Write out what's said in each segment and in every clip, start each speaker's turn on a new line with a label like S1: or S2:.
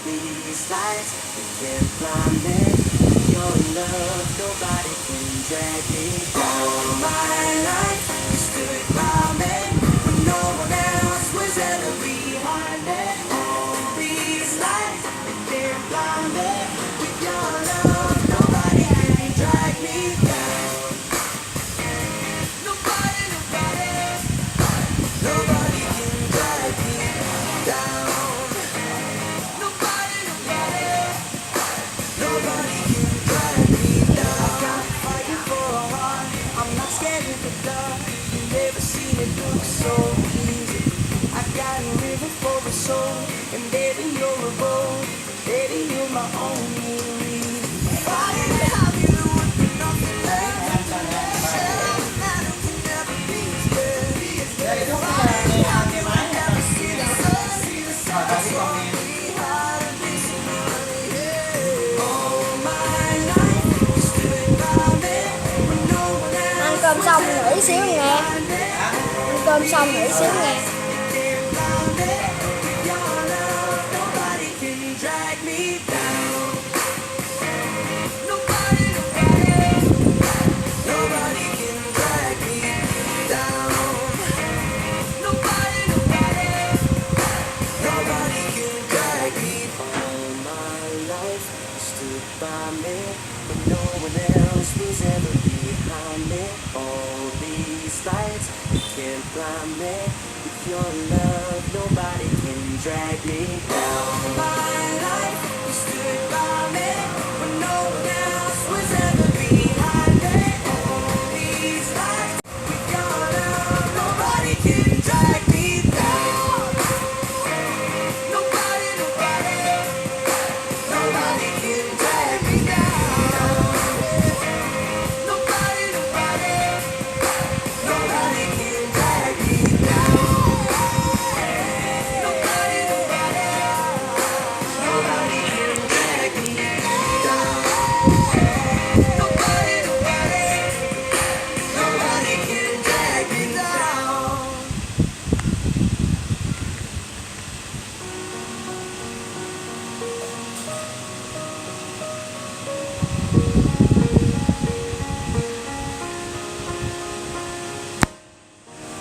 S1: these lights, we can't blind me. With your love, nobody can drag me down. All my life, you stood by me when no one else was ever behind me. All these lights, we can't blind me. With your love, nobody can drag me down. Nobody, nobody can drag me down. Nobody can drag me down. I got fighting for a heart. I'm not scared of the dark. You've never seen it look so easy. I got a river for a soul, and baby you're a road. Baby you're my only reason. Fighting to have you would be nothing left. Said man who can never be as good. Fighting to have you would never see the sun. Taught me how to be somebody. All my life you stood by me when no one
S2: Ăn
S1: else
S2: cơm
S1: was
S2: xong
S1: ever
S2: nghỉ xíu nghe.
S1: behind me.
S2: Ăn cơm xong nghỉ xíu nghe.
S1: Nobody can drag me down. Nobody can drag me down. Nobody can drag me. All my life you stood by me when no one else was ever behind me. All these lights you can't blind me. With your love, nobody can drag me down. My life you stood by me when no one else was ever behind me. All these lights with your love, nobody can drag me down. Nobody can drag me down. Nobody can drag me down. Nobody can drag me down. Nobody can drag me down.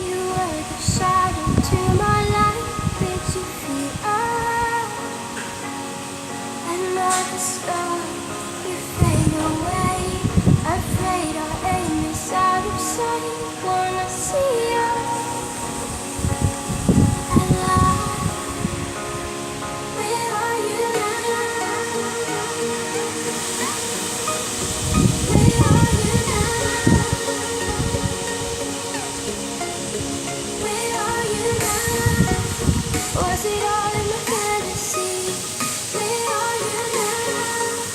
S3: You were the shadow to my light. Did you feel another star? You fade away. Afraid our aim is out of sight. Wanna see us alive. Where are you now? Where are you now? Where are you now? Was it all in my fantasy? Where are you now?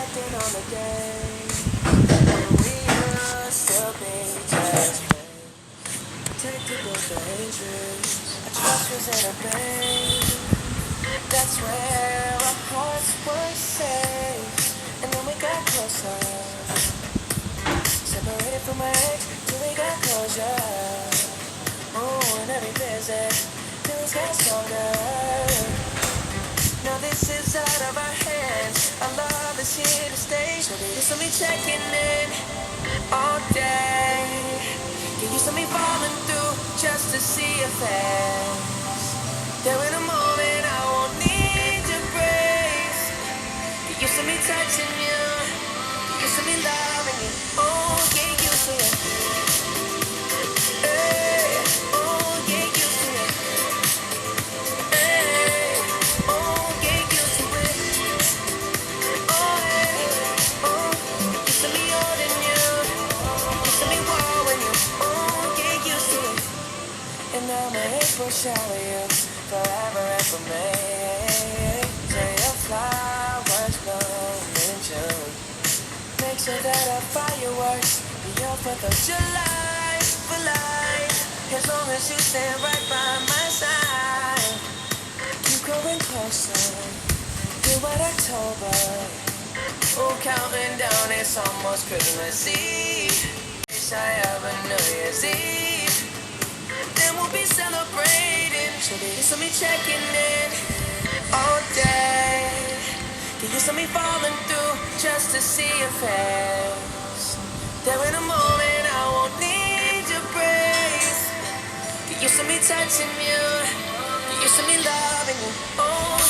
S1: reflecting on the day when we used to be just protected dangerous. Our trust was in a bank. That's where our hearts were safe. And then we got closer, separated from our ex till we got closure. Oh, and every visit feelings got stronger. Now this is out of our hands. Our love is here to stay. So they used to me checking in all day. Get used to me falling through just to see your face. There in a moment I won't need your grace. Get used to me touching you. Get used to me loving you. Oh, get used to it. Hey, oh, get used to it. Hey, oh, get used to it. Oh, hey, oh, get used to me holding you. Get used to me warming you. Oh, get used to it. And now my ex will shower you forever and for me. Say your flowers bloom in June. Make sure that our fireworks be your 4th of July for life. As long as you stand right by my side. Keep growing closer. Feel what October. Oh, counting down, it's almost Christmas Eve. Wish I have a New Year's Eve. Then we'll be celebrating. So they used to me checking in all day. They used to me falling through just to see your face. There in a moment I won't need your praise. Get used to me touching you. Get used to me loving you. Oh,